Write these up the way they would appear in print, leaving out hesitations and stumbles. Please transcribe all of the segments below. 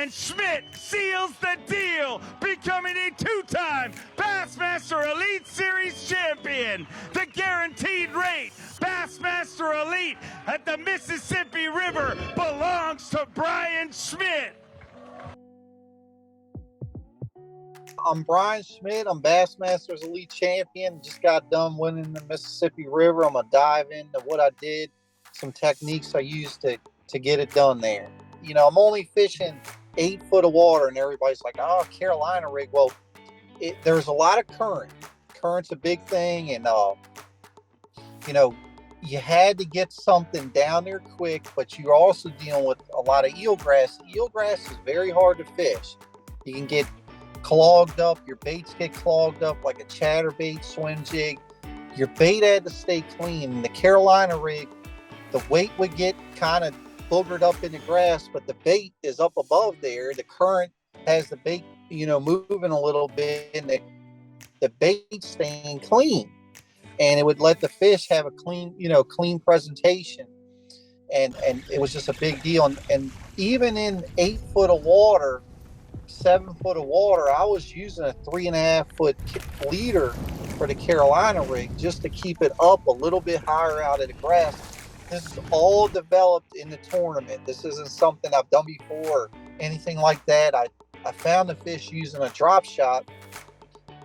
Bryan Schmitt seals the deal, becoming a two-time Bassmaster Elite Series champion. The guaranteed rate, Bassmaster Elite at the Mississippi River, belongs to Bryan Schmitt. I'm Bryan Schmitt. I'm Bassmaster's Elite Champion. Just got done winning the Mississippi River. I'm going to dive into what I did, some techniques I used to get it done there. You know, I'm only fishing 8 foot of water, and everybody's like, oh, Carolina rig. Well, there's a lot of current. Current's a big thing, and, you know, you had to get something down there quick, but you're also dealing with a lot of eelgrass. Eelgrass is very hard to fish. You can get clogged up, your baits get clogged up like a chatterbait, swim jig. Your bait had to stay clean. In the Carolina rig, the weight would get kind of boogered up in the grass, but the bait is up above there. The current has the bait, you know, moving a little bit, and the bait staying clean, and it would let the fish have a clean, you know, clean presentation. And it was just a big deal. And even in 8 foot of water, 7 foot of water, I was using a 3.5 foot leader for the Carolina rig just to keep it up a little bit higher out of the grass. This is all developed in the tournament. This isn't something I've done before, anything like that. I found the fish using a drop shot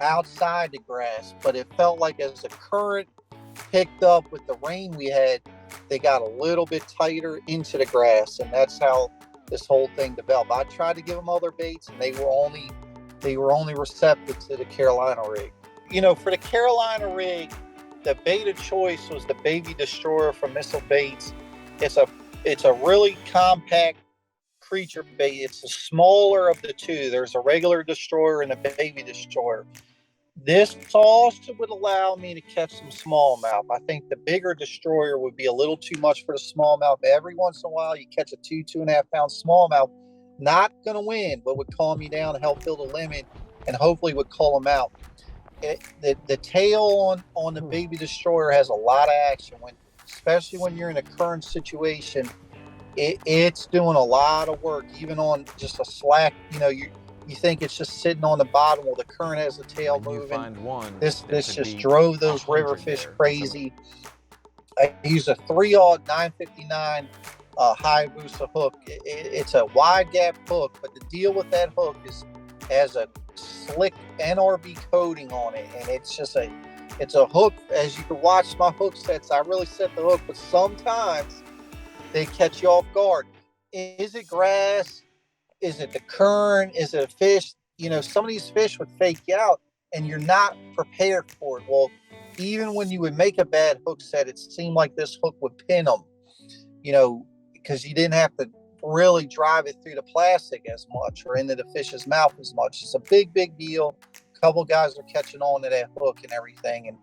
outside the grass, but it felt like as the current picked up with the rain we had, they got a little bit tighter into the grass, and that's how this whole thing developed. I tried to give them other baits, and they were only receptive to the Carolina rig. You know, for the Carolina rig, the bait of choice was the Baby Destroyer from Missile Baits. It's a really compact creature bait. It's the smaller of the two. There's a regular destroyer and a Baby Destroyer. This also would allow me to catch some smallmouth. I think the bigger destroyer would be a little too much for the smallmouth. Every once in a while, you catch a 2.5 pound smallmouth. Not going to win, but would calm you down and help build a limit, and hopefully would call them out. The tail on the Baby Destroyer has a lot of action, especially when you're in a current situation. It's doing a lot of work, even on just a slack. You know, you think it's just sitting on the bottom. Well, the current has the tail moving. This just drove those river fish crazy. I use a 3/0 959 Hayabusa hook. It's a wide gap hook, but the deal with that hook is it has a slick NRB coating on it, and it's a hook. As you can watch my hook sets, I really set the hook, but sometimes they catch you off guard. Is it grass? Is it the current? Is it a fish? You know, some of these fish would fake you out, and you're not prepared for it. Well, even when you would make a bad hook set, it seemed like this hook would pin them, you know, because you didn't have to really drive it through the plastic as much or into the fish's mouth as much. It's a big, big deal. A couple guys are catching on to that hook and everything. And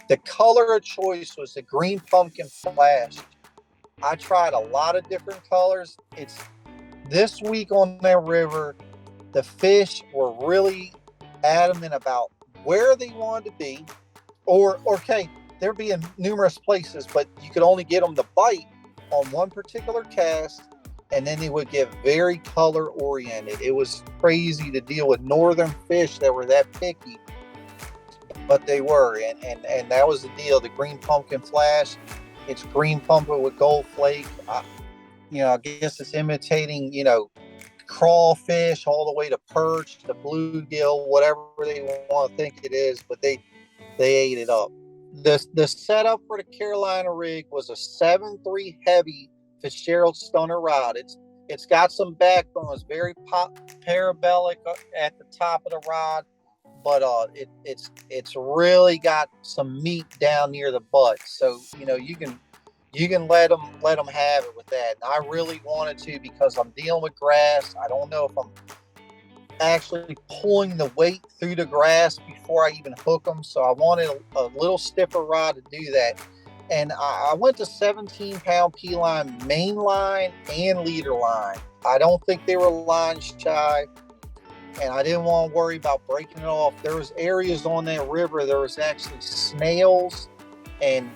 the color of choice was the green pumpkin flash. I tried a lot of different colors. It's this week on that river, the fish were really adamant about where they wanted to be, or okay, they'd be in numerous places, but you could only get them to bite on one particular cast, and then they would get very color oriented. It was crazy to deal with northern fish that were that picky, but they were, and that was the deal. The green pumpkin flash, it's green pumpkin with gold flake. You know, I guess it's imitating, you know, crawfish all the way to perch, to bluegill, whatever they want to think it is, but they ate it up. The setup for the Carolina rig was a 7.3 heavy Fitzgerald stunner rod. It's got some backbone. It's very parabolic at the top of the rod, but it's really got some meat down near the butt. So you know you can let them have it with that. And I really wanted to, because I'm dealing with grass. I don't know if I'm actually pulling the weight through the grass before I even hook them. So I wanted a little stiffer rod to do that. And I went to 17-pound P-line, main line and leader line. I don't think they were line shy, and I didn't want to worry about breaking it off. There was areas on that river, there was actually snails and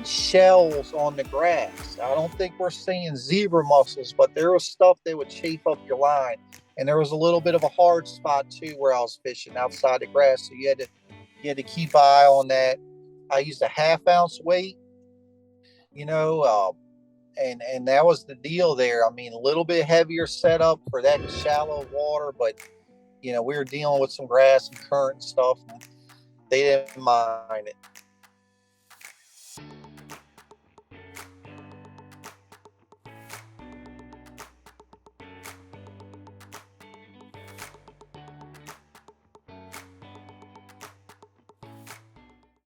shells on the grass. I don't think we're seeing zebra mussels, but there was stuff that would chafe up your line. and there was a little bit of a hard spot too where I was fishing outside the grass. So you had to keep an eye on that. I used a 1/2 ounce weight, and that was the deal there. I mean, a little bit heavier setup for that shallow water, but we were dealing with some grass and current and stuff, and they didn't mind it.